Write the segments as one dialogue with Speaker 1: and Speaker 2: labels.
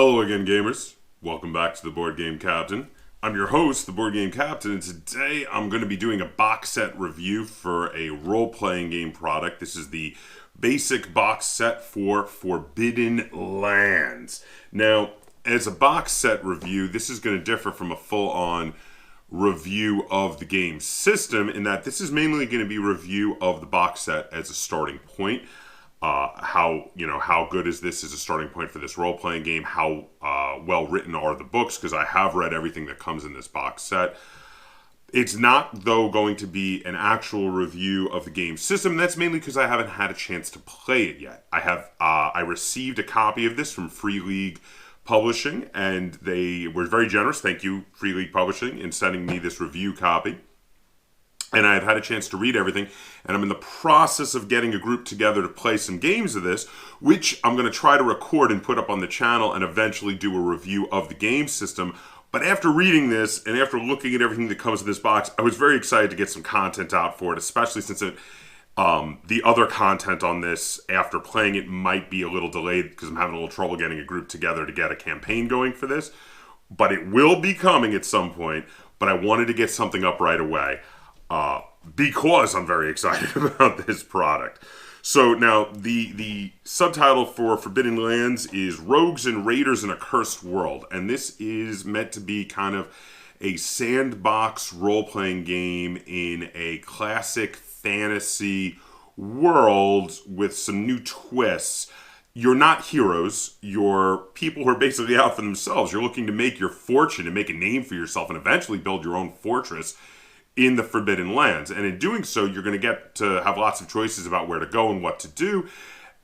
Speaker 1: Hello again, gamers. Welcome back to the Board Game Captain. I'm your host, the Board Game Captain, and today I'm going to be doing a box set review for a role-playing game product. This is the basic box set for Forbidden Lands. Now, as a box set review, this is going to differ from a full-on review of the game system in that this is mainly going to be a review of the box set as a starting point. How good is this as a starting point for this role-playing game? How well written are the books? Because I have read everything that comes in this box set. It's not, though, going to be an actual review of the game system. That's mainly because I haven't had a chance to play it yet. I received a copy of this from Free League Publishing, and they were very generous. Thank you, Free League Publishing, in sending me this review copy. And I've had a chance to read everything, and I'm in the process of getting a group together to play some games of this, which I'm going to try to record and put up on the channel and eventually do a review of the game system. But after reading this, and after looking at everything that comes in this box, I was very excited to get some content out for it, especially since the other content on this, after playing it, might be a little delayed, because I'm having a little trouble getting a group together to get a campaign going for this. But it will be coming at some point, but I wanted to get something up right away. Because I'm very excited about this product. So now, the subtitle for Forbidden Lands is Rogues and Raiders in a Cursed World. And this is meant to be kind of a sandbox role-playing game in a classic fantasy world with some new twists. You're not heroes. You're people who are basically out for themselves. You're looking to make your fortune and make a name for yourself and eventually build your own fortress in the Forbidden Lands. And in doing so, you're going to get to have lots of choices about where to go and what to do.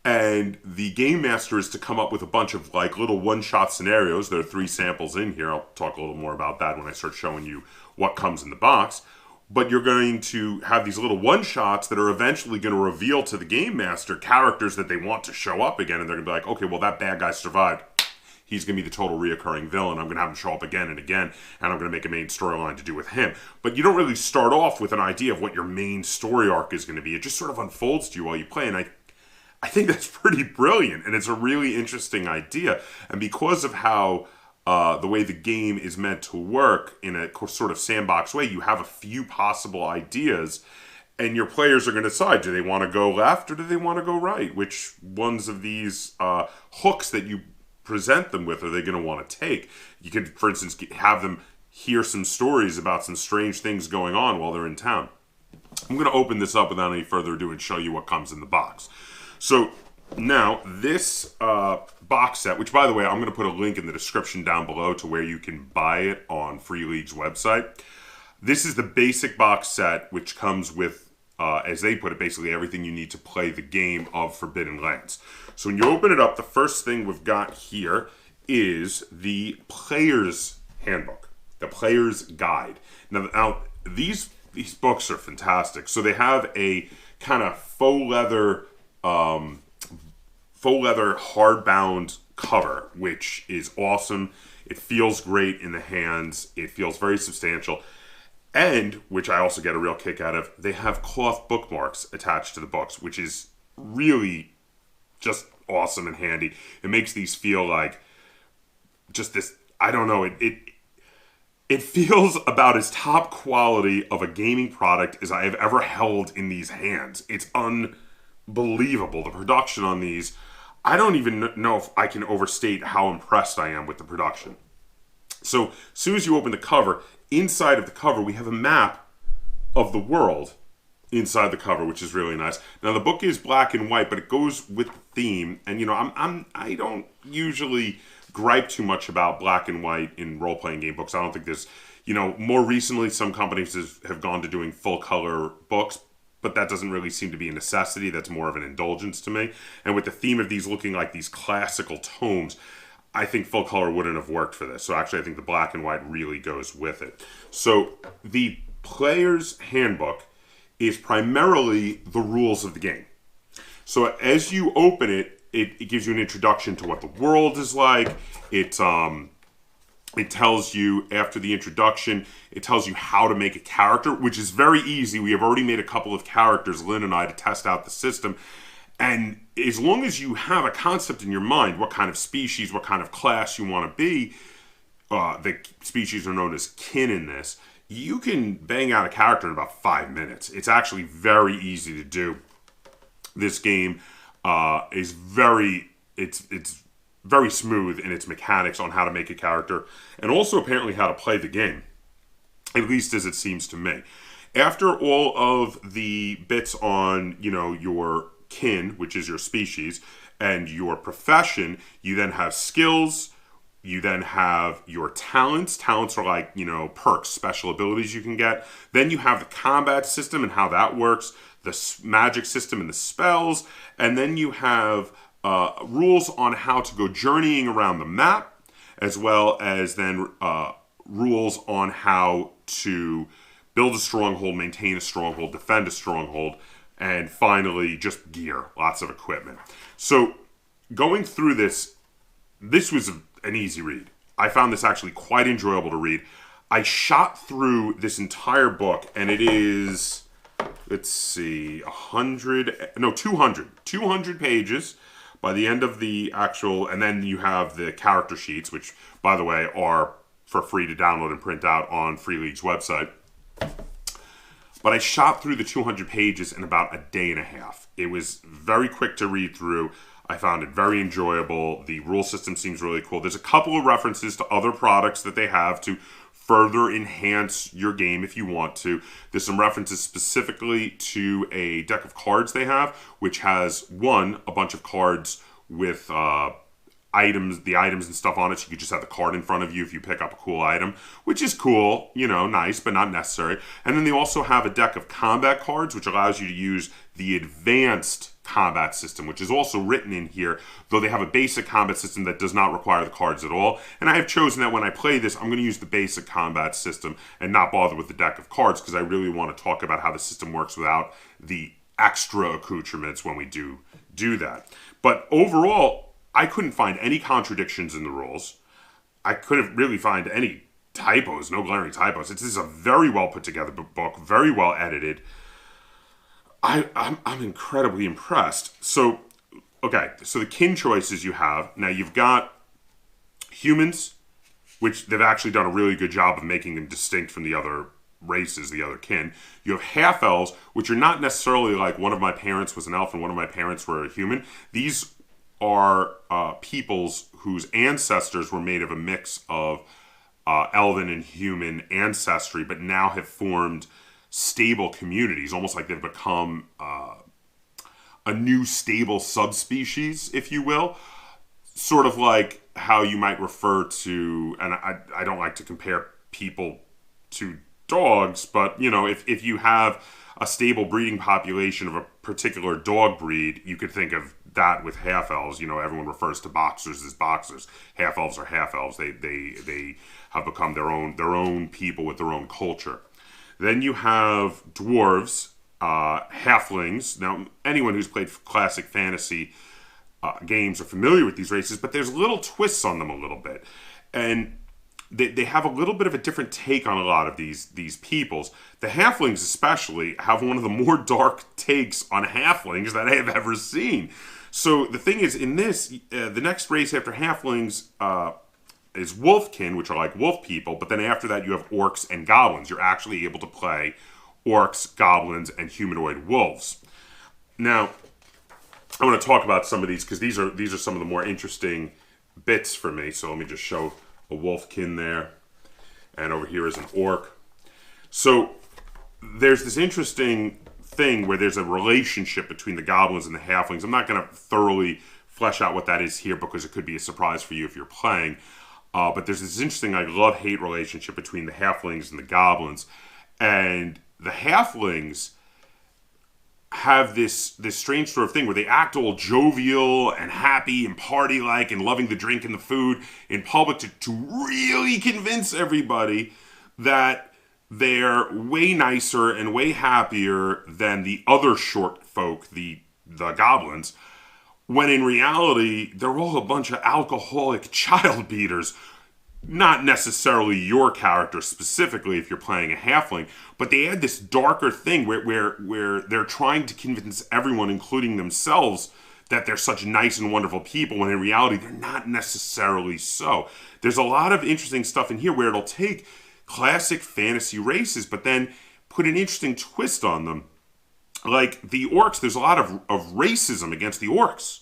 Speaker 1: And the game master is to come up with a bunch of little one-shot scenarios. There are 3 samples in here. I'll talk a little more about that when I start showing you what comes in the box. But you're going to have these little one-shots that are eventually going to reveal to the game master characters that they want to show up again. And they're going to be like, okay, well, that bad guy survived. He's going to be the total reoccurring villain. I'm going to have him show up again and again, and I'm going to make a main storyline to do with him. But you don't really start off with an idea of what your main story arc is going to be. It just sort of unfolds to you while you play, and I think that's pretty brilliant, and it's a really interesting idea. And because of how the way the game is meant to work in a sort of sandbox way, you have a few possible ideas, and your players are going to decide, do they want to go left or do they want to go right? Which ones of these hooks that you present them with are they going to want to take? You could, for instance, have them hear some stories about some strange things going on while they're in town. I'm going to open this up without any further ado and show you what comes in the box. So now this box set, which by the way, I'm going to put a link in the description down below to where you can buy it on Free League's website. This is the basic box set, which comes with, as they put it, basically everything you need to play the game of Forbidden Lands. So when you open it up, the first thing we've got here is the Player's Handbook, the Player's Guide. Now these books are fantastic. So they have a kind of faux leather hardbound cover, which is awesome. It feels great in the hands. It feels very substantial. And, which I also get a real kick out of, they have cloth bookmarks attached to the books, which is really just awesome and handy. It makes these feel like just this, I don't know, it feels about as top quality of a gaming product as I have ever held in these hands. It's unbelievable. The production on these, I don't even know if I can overstate how impressed I am with the production. So, as soon as you open the cover, inside of the cover, we have a map of the world inside the cover, which is really nice. Now, the book is black and white, but it goes with the theme. And, I don't usually gripe too much about black and white in role-playing game books. I don't think there's, more recently, some companies have gone to doing full-color books, but that doesn't really seem to be a necessity. That's more of an indulgence to me. And with the theme of these looking like these classical tomes, I think full color wouldn't have worked for this. So actually, I think the black and white really goes with it. So the Player's Handbook is primarily the rules of the game. So as you open it, it gives you an introduction to what the world is like. It tells you, after the introduction, it tells you how to make a character, which is very easy. We have already made a couple of characters, Lynn and I, to test out the system. And as long as you have a concept in your mind, what kind of species, what kind of class you want to be, the species are known as kin in this, you can bang out a character in about 5 minutes. It's actually very easy to do. This game is it's very smooth in its mechanics on how to make a character, and also apparently how to play the game, at least as it seems to me. After all of the bits on, your kin, which is your species, and your profession, you then have skills. You then have your talents. Talents are like, perks, special abilities you can get. Then you have the combat system and how that works, the magic system and the spells. And then you have rules on how to go journeying around the map, as well as then rules on how to build a stronghold, maintain a stronghold, defend a stronghold, and finally just gear, lots of equipment. So going through this was an easy read. I found this actually quite enjoyable to read. I shot through this entire book, and it is, let's see, 200 pages by the end of the actual, and then you have the character sheets, which, by the way, are for free to download and print out on Free League's website. But I shot through the 200 pages in about a day and a half. It was very quick to read through. I found it very enjoyable. The rule system seems really cool. There's a couple of references to other products that they have to further enhance your game if you want to. There's some references specifically to a deck of cards they have, which has, a bunch of cards with the items and stuff on it. So you could just have the card in front of you if you pick up a cool item, which is cool, nice, but not necessary. And then they also have a deck of combat cards, which allows you to use the advanced combat system, which is also written in here, though they have a basic combat system that does not require the cards at all. And I have chosen that when I play this, I'm going to use the basic combat system and not bother with the deck of cards, because I really want to talk about how the system works without the extra accoutrements when we do that. But overall, I couldn't find any contradictions in the rules. I couldn't really find any typos, no glaring typos. This is a very well put together book, very well edited. I'm incredibly impressed. So the kin choices you have, now you've got humans, which they've actually done a really good job of making them distinct from the other races, the other kin. You have half-elves, which are not necessarily like one of my parents was an elf and one of my parents were a human. These are peoples whose ancestors were made of a mix of elven and human ancestry, but now have formed stable communities, almost like they've become a new stable subspecies, if you will. Sort of like how you might refer to, and I don't like to compare people to dogs, but if you have a stable breeding population of a particular dog breed, you could think of that with half-elves. Everyone refers to boxers as boxers. Half-elves are half-elves. They have become their own people with their own culture. Then you have dwarves, halflings. Now, anyone who's played classic fantasy games are familiar with these races, but there's little twists on them a little bit. And they have a little bit of a different take on a lot of these peoples. The halflings especially have one of the more dark takes on halflings that I have ever seen. So the thing is, in this, the next race after halflings is wolfkin, which are like wolf people, but then after that you have orcs and goblins. You're actually able to play orcs, goblins, and humanoid wolves. Now, I want to talk about some of these because these are some of the more interesting bits for me. So let me just show a wolfkin there, and over here is an orc. So there's this interesting thing where there's a relationship between the goblins and the halflings. I'm not going to thoroughly flesh out what that is here because it could be a surprise for you if you're playing. But there's this interesting love-hate relationship between the halflings and the goblins. And the halflings have this strange sort of thing where they act all jovial and happy and party-like and loving the drink and the food in public to really convince everybody that they're way nicer and way happier than the other short folk, the goblins, when in reality, they're all a bunch of alcoholic child beaters not necessarily your character specifically if you're playing a halfling, but they add this darker thing where they're trying to convince everyone, including themselves, that they're such nice and wonderful people, when in reality they're not necessarily so. There's a lot of interesting stuff in here where it'll take classic fantasy races, but then put an interesting twist on them. Like the orcs, there's a lot of racism against the orcs.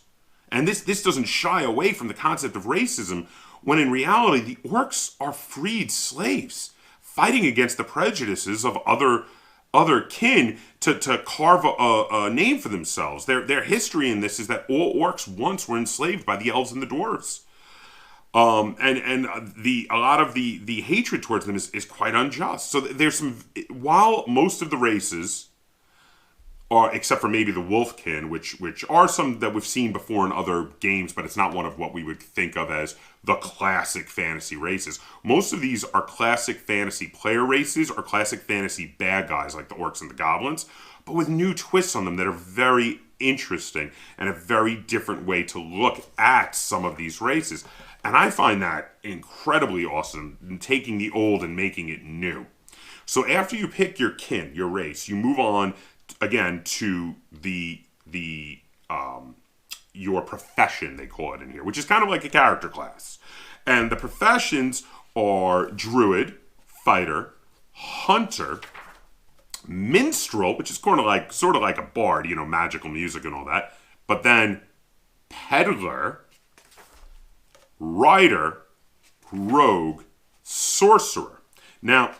Speaker 1: And this doesn't shy away from the concept of racism, when in reality the orcs are freed slaves fighting against the prejudices of other kin to carve a name for themselves. Their history in this is that all orcs once were enslaved by the elves and the dwarves. And a lot of the hatred towards them is quite unjust. So there's while most of the races are, except for maybe the wolfkin, which are some that we've seen before in other games, but it's not one of what we would think of as the classic fantasy races. Most of these are classic fantasy player races or classic fantasy bad guys like the orcs and the goblins, but with new twists on them that are very interesting and a very different way to look at some of these races. And I find that incredibly awesome, taking the old and making it new. So after you pick your kin, your race, you move on again to your profession, they call it in here, which is kind of like a character class. And the professions are druid, fighter, hunter, minstrel, which is sort of like a bard, magical music and all that. But then peddler, rider, rogue, sorcerer. Now,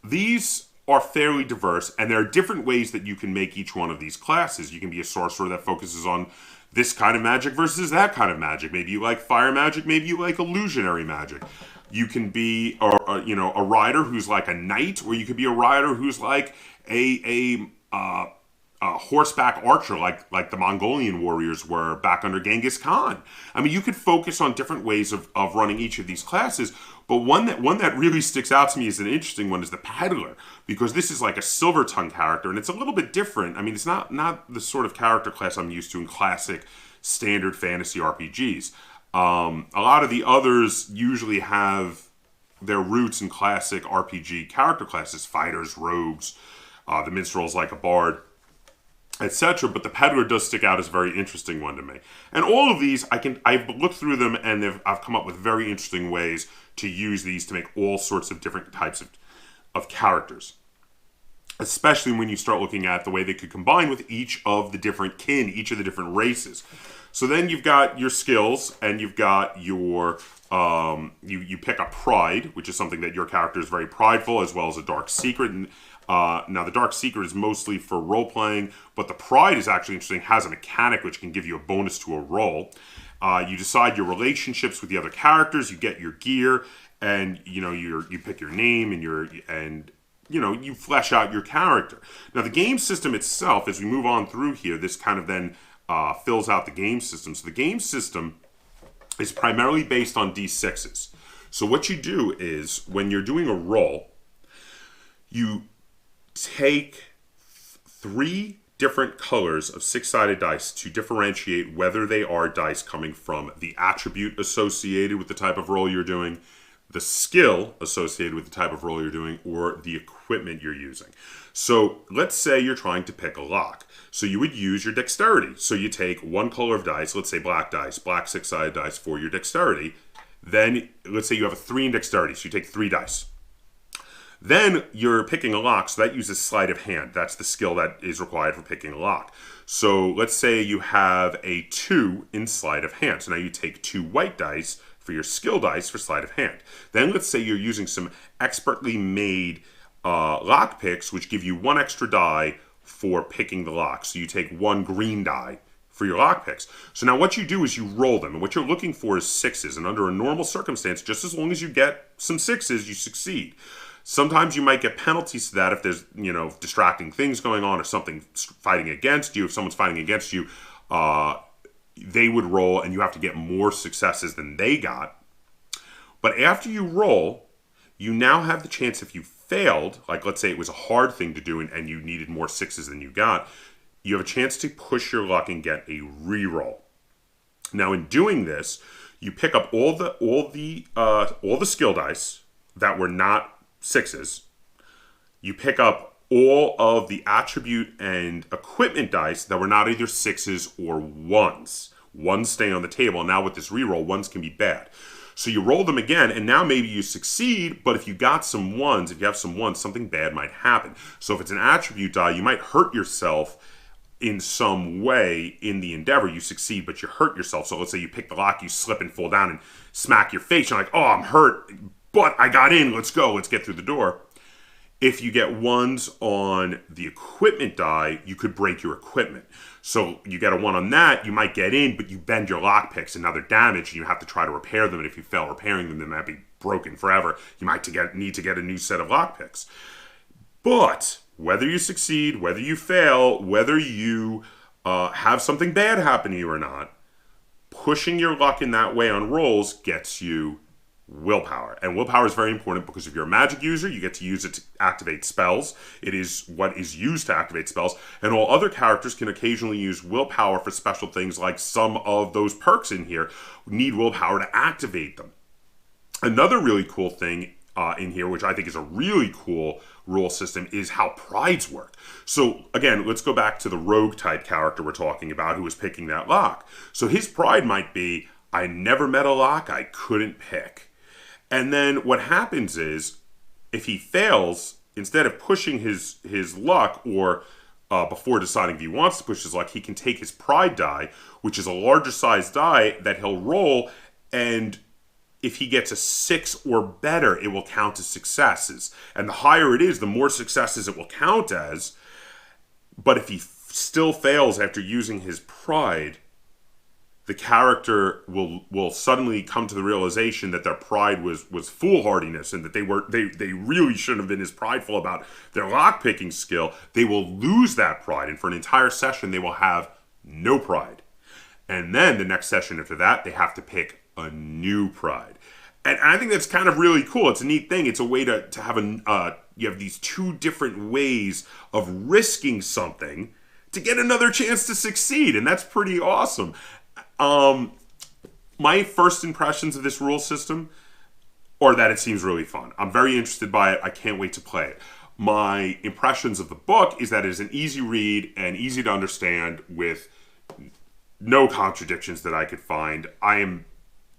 Speaker 1: these are fairly diverse, and there are different ways that you can make each one of these classes. You can be a sorcerer that focuses on this kind of magic versus that kind of magic. Maybe you like fire magic, maybe you like illusionary magic. You can be a rider who's like a knight, or you could be a rider who's like a horseback archer, like the Mongolian warriors were back under Genghis Khan. I mean, you could focus on different ways of running each of these classes, but one that really sticks out to me as an interesting one is the peddler, because this is like a silver tongue character, and it's a little bit different. I mean, it's not the sort of character class I'm used to in classic standard fantasy RPGs. A lot of the others usually have their roots in classic RPG character classes, fighters, rogues, the minstrel's like a bard, etc. But the peddler does stick out as a very interesting one to me. And all of these, I've looked through them, and I've come up with very interesting ways to use these to make all sorts of different types of characters. Especially when you start looking at the way they could combine with each of the different kin, each of the different races. So then you've got your skills, and you've got your you pick a pride, which is something that your character is very prideful, as well as a dark secret. And now the dark secret is mostly for role playing, but the pride is actually interesting. It has a mechanic which can give you a bonus to a roll. You decide your relationships with the other characters. You get your gear, and you pick your name, and you flesh out your character. Now the game system itself, as we move on through here, this kind of then fills out the game system. So the game system is primarily based on D6s. So what you do is, when you're doing a roll, you take 3 different colors of 6-sided dice to differentiate whether they are dice coming from the attribute associated with the type of roll you're doing, the skill associated with the type of roll you're doing, or the equipment you're using. So let's say you're trying to pick a lock. So you would use your dexterity. So you take 1 color of dice, let's say black dice, black 6-sided dice for your dexterity. Then let's say you have a 3 in dexterity, so you take 3 dice. Then you're picking a lock, so that uses sleight of hand. That's the skill that is required for picking a lock. So let's say you have a 2 in sleight of hand. So now you take 2 white dice for your skill dice for sleight of hand. Then let's say you're using some expertly made lock picks, which give you 1 extra die for picking the lock. So you take 1 green die for your lock picks. So now what you do is you roll them, and what you're looking for is 6s. And under a normal circumstance, just as long as you get some 6s, you succeed. Sometimes you might get penalties to that if there's, distracting things going on or something fighting against you. If someone's fighting against you, they would roll, and you have to get more successes than they got. But after you roll, you now have the chance, if you failed, like let's say it was a hard thing to do and you needed more 6s than you got, you have a chance to push your luck and get a reroll. Now in doing this, You pick up all the skill dice that were not 6s. You pick up all of the attribute and equipment dice that were not either 6s or 1s. 1s stay on the table. Now with this reroll, 1s can be bad. So you roll them again, and now maybe you succeed, but if you got some 1s, if you have some 1s, something bad might happen. So if it's an attribute die, you might hurt yourself in some way in the endeavor. You succeed, but you hurt yourself. So let's say you pick the lock, you slip and fall down and smack your face. You're like, oh, I'm hurt, but I got in. Let's go. Let's get through the door. If you get 1s on the equipment die, you could break your equipment. So you get a 1 on that, you might get in, but you bend your lockpicks and now they're damaged and you have to try to repair them. And if you fail repairing them, they might be broken forever. You might need to get a new set of lockpicks. But whether you succeed, whether you fail, whether you have something bad happen to you or not, pushing your luck in that way on rolls gets you willpower. And willpower is very important because if you're a magic user, you get to use it to activate spells. It is what is used to activate spells. And all other characters can occasionally use willpower for special things, like some of those perks in here need willpower to activate them. Another really cool thing in here, which I think is a really cool rule system, is how prides work. So again, let's go back to the rogue type character we're talking about who was picking that lock. So his pride might be, I never met a lock I couldn't pick. And then what happens is, if he fails, instead of pushing his luck, or before deciding if he wants to push his luck, he can take his pride die, which is a larger size die that he'll roll, and if he gets a 6 or better, it will count as successes. And the higher it is, the more successes it will count as. But if he still fails after using his pride, the character will suddenly come to the realization that their pride was foolhardiness, and that they really shouldn't have been as prideful about their lockpicking skill. They will lose that pride, and for an entire session, they will have no pride. And then the next session after that, they have to pick a new pride. And I think that's kind of really cool. It's a neat thing. It's a way to have you have these two different ways of risking something to get another chance to succeed, and that's pretty awesome. My first impressions of this rule system are that it seems really fun. I'm very interested by it. I can't wait to play it. My impressions of the book is that it is an easy read and easy to understand with no contradictions that I could find. I am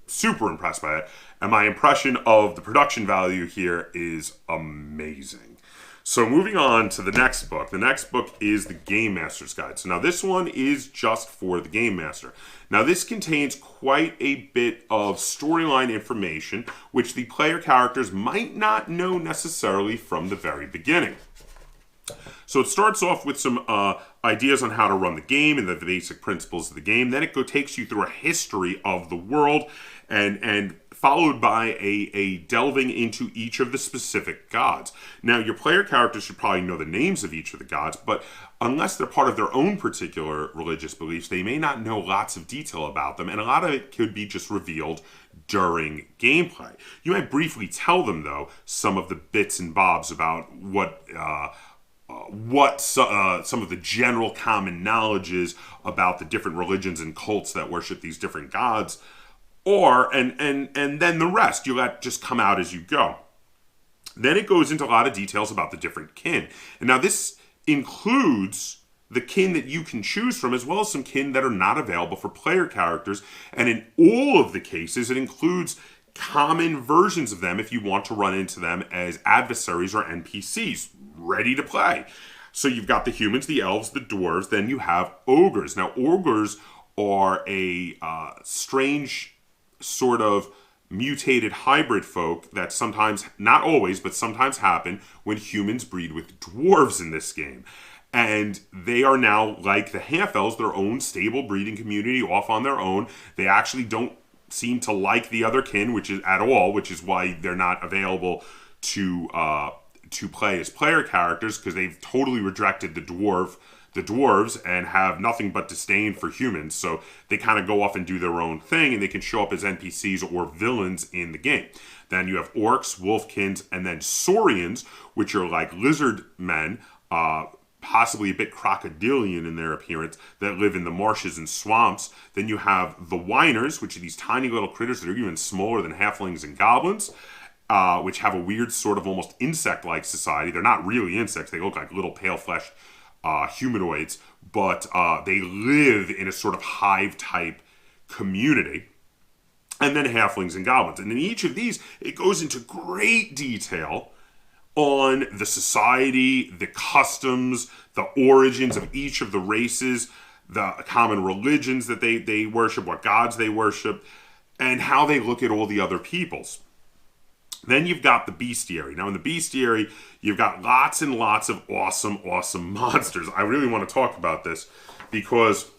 Speaker 1: super impressed by it. And my impression of the production value here is amazing. So moving on to the next book. The next book is the Game Master's Guide. So now this one is just for the Game Master. Now this contains quite a bit of storyline information, which the player characters might not know necessarily from the very beginning. So it starts off with some ideas on how to run the game and the basic principles of the game. Then it takes you through a history of the world, and followed by a delving into each of the specific gods. Now, your player characters should probably know the names of each of the gods, but unless they're part of their own particular religious beliefs, they may not know lots of detail about them, and a lot of it could be just revealed during gameplay. You might briefly tell them, though, some of the bits and bobs about what some of the general common knowledge is about the different religions and cults that worship these different gods, and then the rest you let just come out as you go. Then it goes into a lot of details about the different kin. And now this includes the kin that you can choose from, as well as some kin that are not available for player characters. And in all of the cases, it includes common versions of them if you want to run into them as adversaries or NPCs ready to play. So you've got the humans, the elves, the dwarves, then you have ogres. Now, ogres are a strange sort of mutated hybrid folk that sometimes, not always, but sometimes happen when humans breed with dwarves in this game. And they are now, like the half-elves, their own stable breeding community off on their own. They actually don't seem to like the other kin, which is why they're not available to play as player characters, because they've totally rejected the dwarves and have nothing but disdain for humans. So they kind of go off and do their own thing, and they can show up as NPCs or villains in the game. Then you have orcs, wolfkins, and then saurians, which are like lizard men, possibly a bit crocodilian in their appearance, that live in the marshes and swamps. Then you have the Whiners, which are these tiny little critters that are even smaller than halflings and goblins, which have a weird sort of almost insect-like society. They're not really insects. They look like little pale-fleshed humanoids, but they live in a sort of hive-type community. And then halflings and goblins. And in each of these, it goes into great detail on the society, the customs, the origins of each of the races, the common religions that they worship, what gods they worship, and how they look at all the other peoples. Then you've got the Bestiary. Now in the Bestiary, you've got lots and lots of awesome monsters. I really want to talk about this because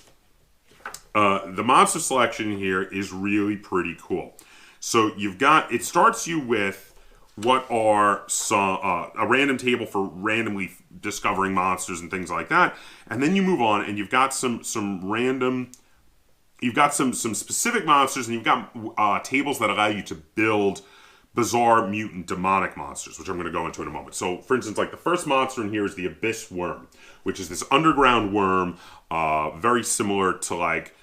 Speaker 1: the monster selection here is really pretty cool. So it starts you with what are some a random table for randomly discovering monsters and things like that, and then you move on and you've got some specific monsters, and you've got tables that allow you to build bizarre mutant demonic monsters, which I'm going to go into in a moment. So for instance, like the first monster in here is the Abyss Worm, which is this underground worm, very similar to like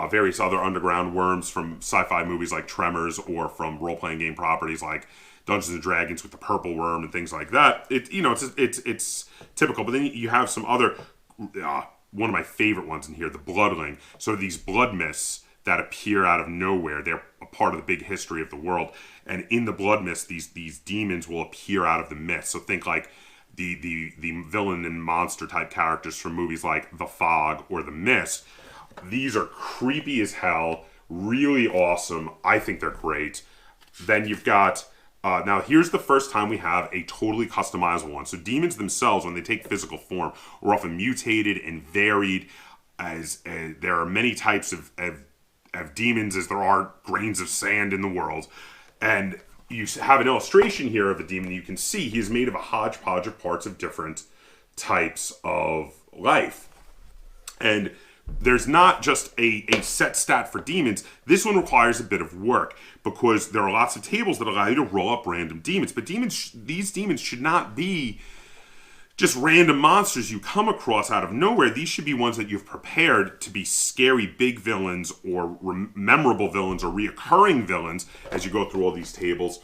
Speaker 1: various other underground worms from sci-fi movies like Tremors, or from role-playing game properties like Dungeons and Dragons with the purple worm and things like that. It's typical. But then you have some other, one of my favorite ones in here, the Bloodling. So these blood mists that appear out of nowhere. They're a part of the big history of the world. And in the blood mist, these demons will appear out of the mist. So think like the villain and monster type characters from movies like The Fog or The Mist. These are creepy as hell, really awesome. I think they're great. Then you've got, now here's the first time we have a totally customizable one. So demons themselves, when they take physical form, are often mutated and varied, as there are many types of demons as there are grains of sand in the world. And you have an illustration here of a demon. You can see he is made of a hodgepodge of parts of different types of life. And there's not just a set stat for demons. This one requires a bit of work because there are lots of tables that allow you to roll up random demons. But these demons should not be just random monsters you come across out of nowhere. These should be ones that you've prepared to be scary big villains or memorable villains or reoccurring villains as you go through all these tables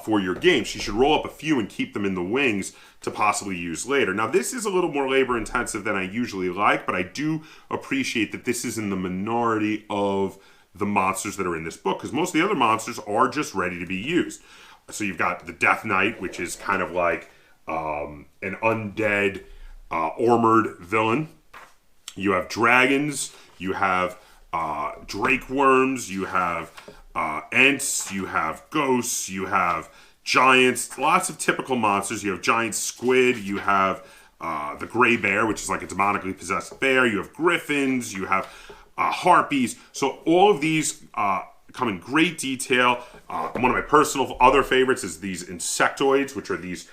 Speaker 1: for your games. You should roll up a few and keep them in the wings to possibly use later. Now, this is a little more labor intensive than I usually like, but I do appreciate that this is in the minority of the monsters that are in this book, because most of the other monsters are just ready to be used. So you've got the Death Knight, which is kind of like an undead armored villain. You have dragons, you have drake worms, you have ents, you have ghosts, you have giants, lots of typical monsters. You have giant squid, you have the gray bear, which is like a demonically possessed bear, you have griffins, you have harpies. So all of these come in great detail. One of my personal other favorites is these insectoids, which are these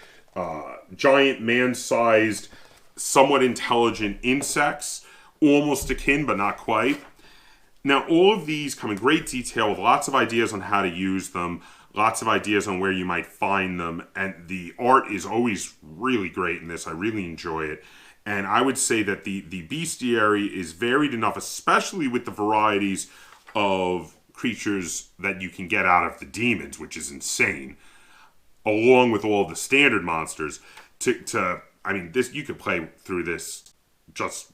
Speaker 1: giant man-sized, somewhat intelligent insects, almost akin but not quite. Now, all of these come in great detail with lots of ideas on how to use them, lots of ideas on where you might find them, and the art is always really great in this. I really enjoy it. And I would say that the bestiary is varied enough, especially with the varieties of creatures that you can get out of the demons, which is insane, along with all the standard monsters. I mean, this, you could play through this just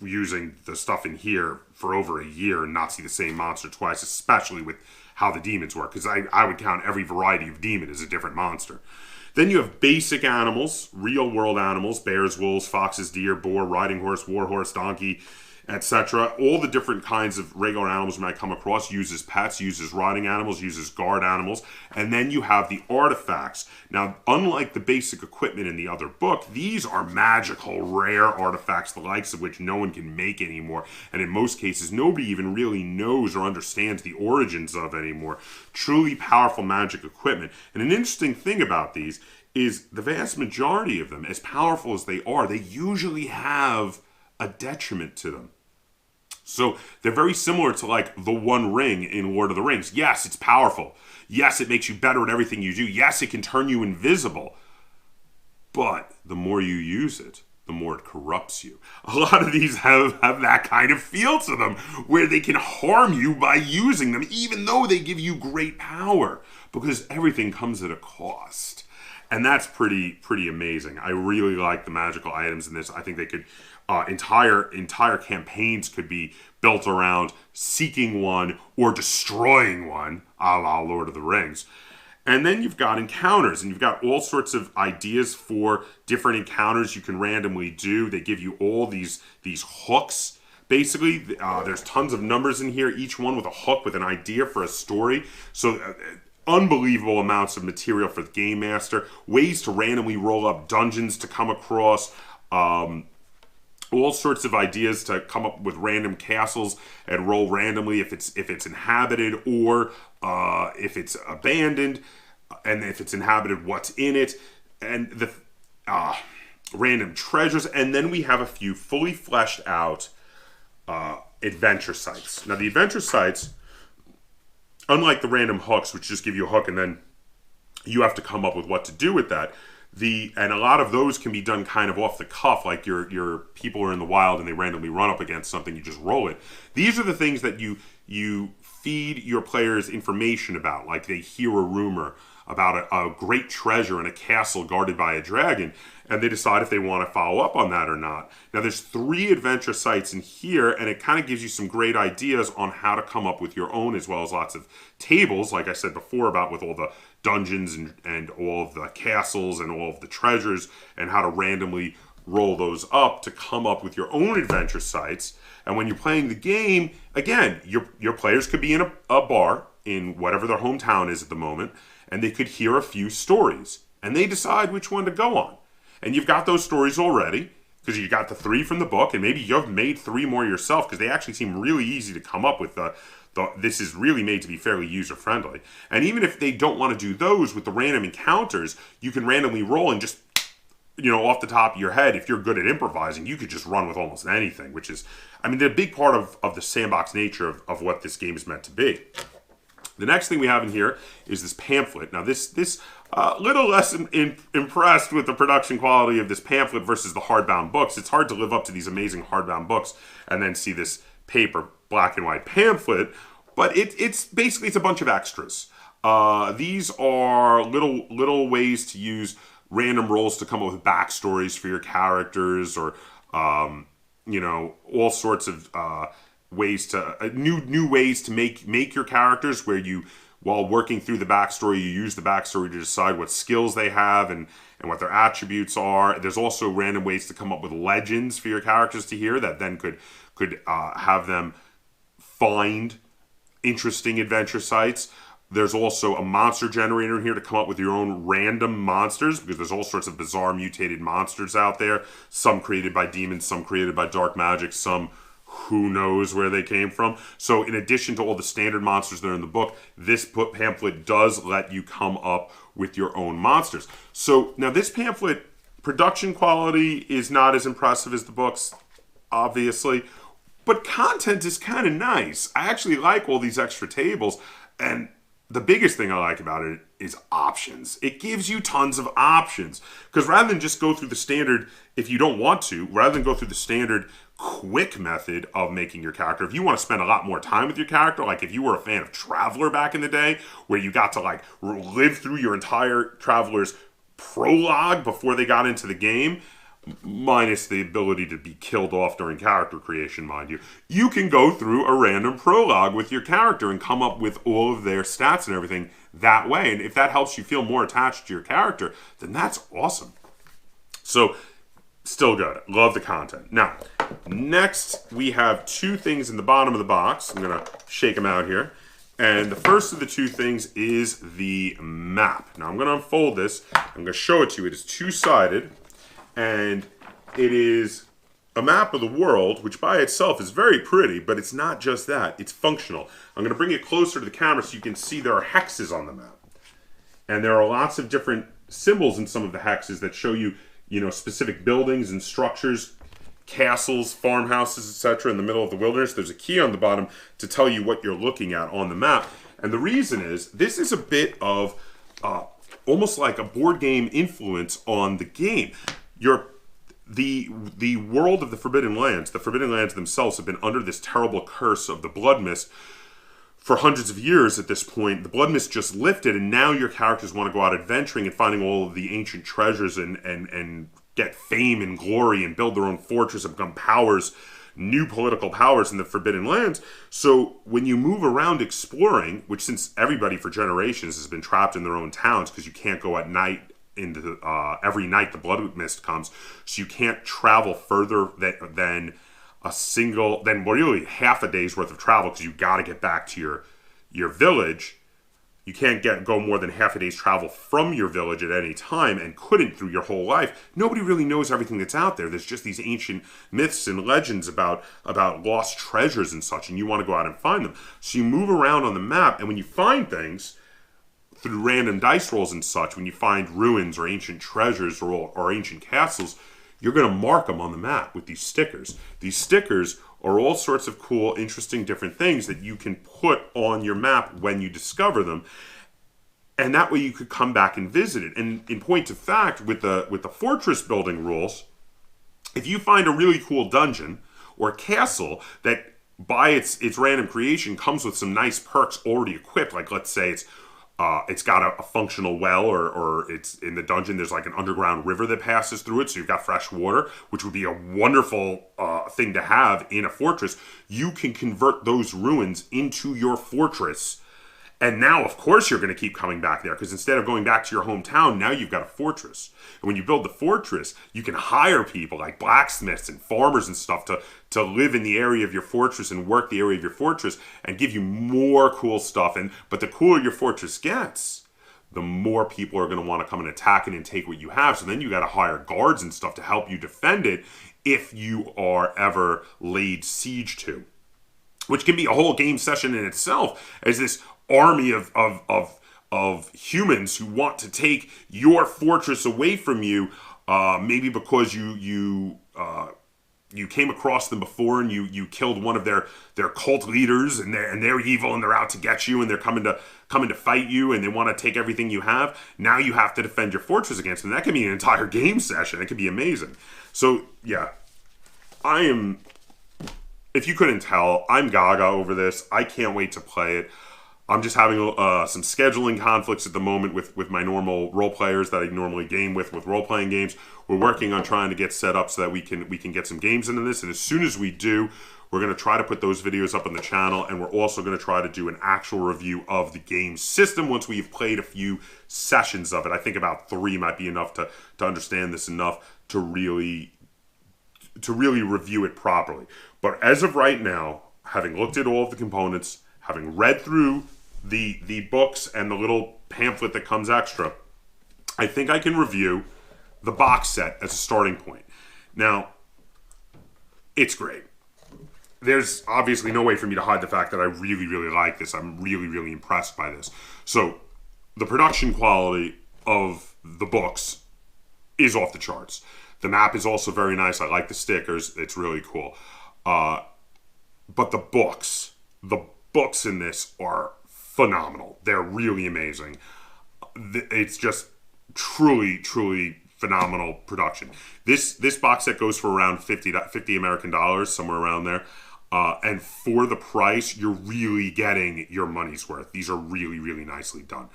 Speaker 1: using the stuff in here for over a year and not see the same monster twice, especially with how the demons work, because I would count every variety of demon as a different monster. Then you have basic animals, real world animals: bears, wolves, foxes, deer, boar, riding horse, war horse, donkey, etc. All the different kinds of regular animals you might come across, uses pets, uses riding animals, uses guard animals. And then you have the artifacts. Now, unlike the basic equipment in the other book, these are magical, rare artifacts, the likes of which no one can make anymore. And in most cases, nobody even really knows or understands the origins of anymore. Truly powerful magic equipment. And an interesting thing about these is the vast majority of them, as powerful as they are, they usually have a detriment to them. So they're very similar to like the One Ring in Lord of the Rings. Yes, it's powerful. Yes, it makes you better at everything you do. Yes, it can turn you invisible. But the more you use it, the more it corrupts you. A lot of these have that kind of feel to them, where they can harm you by using them, even though they give you great power, because everything comes at a cost. And that's pretty amazing. I really like the magical items in this. I think they could, entire campaigns could be built around seeking one or destroying one, a la Lord of the Rings. And then you've got encounters, and you've got all sorts of ideas for different encounters you can randomly do. They give you all these hooks. Basically, there's tons of numbers in here, each one with a hook, with an idea for a story. So unbelievable amounts of material for the Game Master. Ways to randomly roll up dungeons to come across. All sorts of ideas to come up with random castles and roll randomly if it's inhabited or if it's abandoned, and if it's inhabited, what's in it, and the random treasures. And then we have a few fully fleshed out adventure sites. Now the adventure sites, unlike the random hooks, which just give you a hook and then you have to come up with what to do with that, and a lot of those can be done kind of off the cuff, like your people are in the wild and they randomly run up against something, you just roll it. These are the things that you feed your players information about, like they hear a rumor about a great treasure in a castle guarded by a dragon, and they decide if they want to follow up on that or not. Now there's 3 adventure sites in here, and it kind of gives you some great ideas on how to come up with your own, as well as lots of tables, like I said before, about with all the dungeons and all of the castles and all of the treasures, and how to randomly roll those up to come up with your own adventure sites. And when you're playing the game, again, your players could be in a bar in whatever their hometown is at the moment, and they could hear a few stories, and they decide which one to go on. And you've got those stories already, because you got the 3 from the book, and maybe you've made 3 more yourself, because they actually seem really easy to come up with. This is really made to be fairly user-friendly. And even if they don't want to do those with the random encounters, you can randomly roll and just, off the top of your head, if you're good at improvising, you could just run with almost anything, which is, the big part of the sandbox nature of what this game is meant to be. The next thing we have in here is this pamphlet. Now, this little less impressed with the production quality of this pamphlet versus the hardbound books. It's hard to live up to these amazing hardbound books and then see this paper black and white pamphlet, but it's basically a bunch of extras. These are little ways to use random rolls to come up with backstories for your characters, or all sorts of ways to new ways to make your characters, where you, while working through the backstory, you use the backstory to decide what skills they have and what their attributes are. There's also random ways to come up with legends for your characters to hear that then could have them find interesting adventure sites. There's also a monster generator in here to come up with your own random monsters, because there's all sorts of bizarre mutated monsters out there. Some created by demons, some created by dark magic, some who knows where they came from. So in addition to all the standard monsters that are in the book, this pamphlet does let you come up with your own monsters. So now this pamphlet, production quality is not as impressive as the books, obviously, but content is kind of nice. I actually like all these extra tables, and the biggest thing I like about it is options. It gives you tons of options, because rather than just go through the standard, if you don't want to, rather than go through the standard quick method of making your character, if you want to spend a lot more time with your character, like if you were a fan of Traveler back in the day, where you got to live through your entire Traveler's prologue before they got into the game, minus the ability to be killed off during character creation, mind you, you can go through a random prologue with your character and come up with all of their stats and everything that way. And if that helps you feel more attached to your character, then that's awesome. So, still good. Love the content. Now, next we have 2 things in the bottom of the box. I'm going to shake them out here. And the first of the 2 things is the map. Now, I'm going to unfold this. I'm going to show it to you. It is 2-sided. And it is a map of the world, which by itself is very pretty, but it's not just that. It's functional. I'm going to bring it closer to the camera so you can see there are hexes on the map. And there are lots of different symbols in some of the hexes that show you, specific buildings and structures, castles, farmhouses, etc. in the middle of the wilderness. There's a key on the bottom to tell you what you're looking at on the map. And the reason is, this is a bit of almost like a board game influence on the game. the world of the Forbidden Lands, themselves have been under this terrible curse of the Blood Mist for hundreds of years at this point. The Blood Mist just lifted, and now your characters want to go out adventuring and finding all of the ancient treasures and get fame and glory and build their own fortress and become powers, new political powers in the Forbidden Lands. So when you move around exploring, which since everybody for generations has been trapped in their own towns because you can't go at night into every night the Blood Mist comes, so you can't travel further than really half a day's worth of travel because you got to get back to your village. You can't go more than half a day's travel from your village at any time, and couldn't through your whole life. Nobody really knows everything that's out there. There's just these ancient myths and legends about lost treasures and such, and you want to go out and find them. So you move around on the map, and when you find things through random dice rolls and such, when you find ruins or ancient treasures or ancient castles, you're going to mark them on the map with these stickers. These stickers are all sorts of cool, interesting, different things that you can put on your map when you discover them. And that way you could come back and visit it. And in point of fact, with the fortress building rules, if you find a really cool dungeon or castle that by its random creation comes with some nice perks already equipped, like let's say it's got a functional well, or it's in the dungeon, there's like an underground river that passes through it, so you've got fresh water, which would be a wonderful thing to have in a fortress. You can convert those ruins into your fortress. And now, of course, you're going to keep coming back there, because instead of going back to your hometown, now you've got a fortress. And when you build the fortress, you can hire people like blacksmiths and farmers and stuff to live in the area of your fortress and work the area of your fortress and give you more cool stuff. But the cooler your fortress gets, the more people are going to want to come and attack it and take what you have. So then you got to hire guards and stuff to help you defend it if you are ever laid siege to, which can be a whole game session in itself, as this army of humans who want to take your fortress away from you, maybe because you came across them before and you killed one of their cult leaders, and they're evil and they're out to get you, and they're coming to fight you, and they want to take everything you have. Now you have to defend your fortress against them. That could be an entire game session. It could be amazing. So yeah, if you couldn't tell, I'm gaga over this. I can't wait to play it. I'm just having some scheduling conflicts at the moment with my normal role players that I normally game with role-playing games. We're working on trying to get set up so that we can get some games into this. And as soon as we do, we're going to try to put those videos up on the channel. And we're also going to try to do an actual review of the game system once we've played a few sessions of it. I think about 3 might be enough to understand this enough to really review it properly. But as of right now, having looked at all of the components, having read through the books and the little pamphlet that comes extra, I think I can review the box set as a starting point. Now, it's great. There's obviously no way for me to hide the fact that I really, really like this. I'm really, really impressed by this. So, the production quality of the books is off the charts. The map is also very nice. I like the stickers. It's really cool. But the books in this are phenomenal. They're really amazing. It's just truly, truly phenomenal production. This box set goes for around 50 American dollars, somewhere around there. And for the price, you're really getting your money's worth. These are really, really nicely done.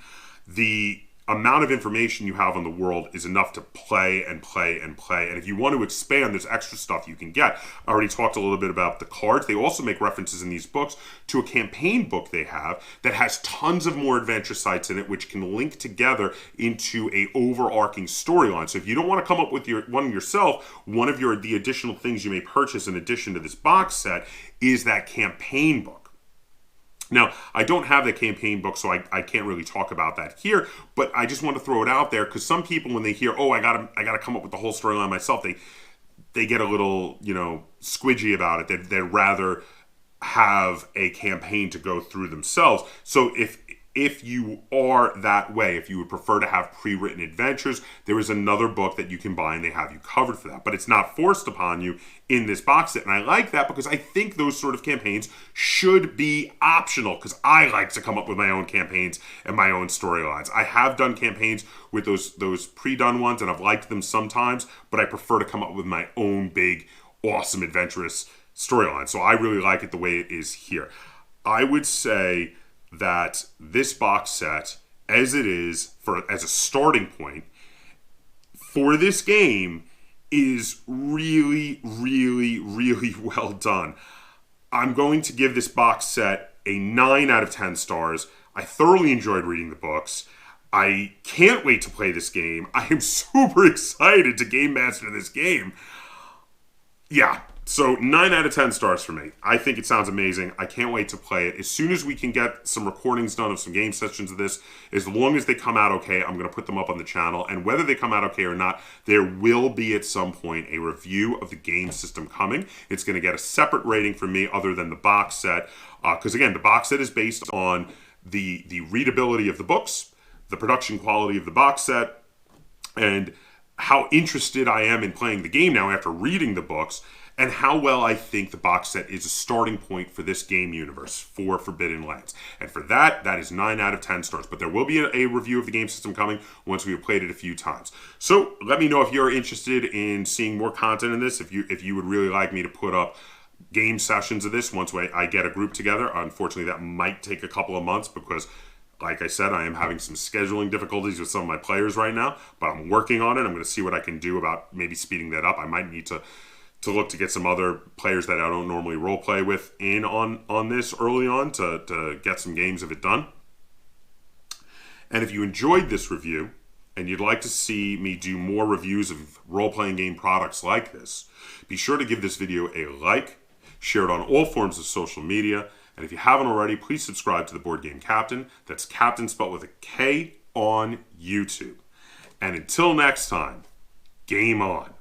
Speaker 1: The amount of information you have on the world is enough to play and play and play. And if you want to expand, there's extra stuff you can get. I already talked a little bit about the cards. They also make references in these books to a campaign book they have that has tons of more adventure sites in it, which can link together into a overarching storyline. So if you don't want to come up with one yourself, one of the additional things you may purchase in addition to this box set is that campaign book. Now, I don't have the campaign book, so I can't really talk about that here, but I just want to throw it out there because some people, when they hear, oh, I gotta come up with the whole storyline myself, they get a little, squidgy about it. They'd rather have a campaign to go through themselves. So if if you are that way, if you would prefer to have pre-written adventures, there is another book that you can buy and they have you covered for that. But it's not forced upon you in this box set. And I like that because I think those sort of campaigns should be optional, because I like to come up with my own campaigns and my own storylines. I have done campaigns with those pre-done ones and I've liked them sometimes, but I prefer to come up with my own big, awesome, adventurous storyline. So I really like it the way it is here. I would say that this box set, as it is as a starting point for this game, is really, really, really well done. I'm going to give this box set a 9 out of 10 stars. I thoroughly enjoyed reading the books. I can't wait to play this game. I am super excited to game master this game. Yeah. So 9 out of 10 stars for me. I think it sounds amazing. I can't wait to play it. As soon as we can get some recordings done of some game sessions of this, as long as they come out okay, I'm going to put them up on the channel. And whether they come out okay or not, there will be at some point a review of the game system coming. It's going to get a separate rating from me other than the box set. Because again, the box set is based on the readability of the books, the production quality of the box set, and how interested I am in playing the game now after reading the books, and how well I think the box set is a starting point for this game universe for Forbidden Lands. And for that is 9 out of 10 stars. But there will be a review of the game system coming once we have played it a few times. So let me know if you're interested in seeing more content in this, if you would really like me to put up game sessions of this once I get a group together. Unfortunately, that might take a couple of months because, like I said, I am having some scheduling difficulties with some of my players right now, but I'm working on it. I'm going to see what I can do about maybe speeding that up. I might need to look to get some other players that I don't normally role play with in on this early on to get some games of it done. And if you enjoyed this review and you'd like to see me do more reviews of role-playing game products like this, be sure to give this video a like, share it on all forms of social media, and if you haven't already, please subscribe to the Board Game Captain. That's Captain spelled with a K on YouTube. And until next time, game on.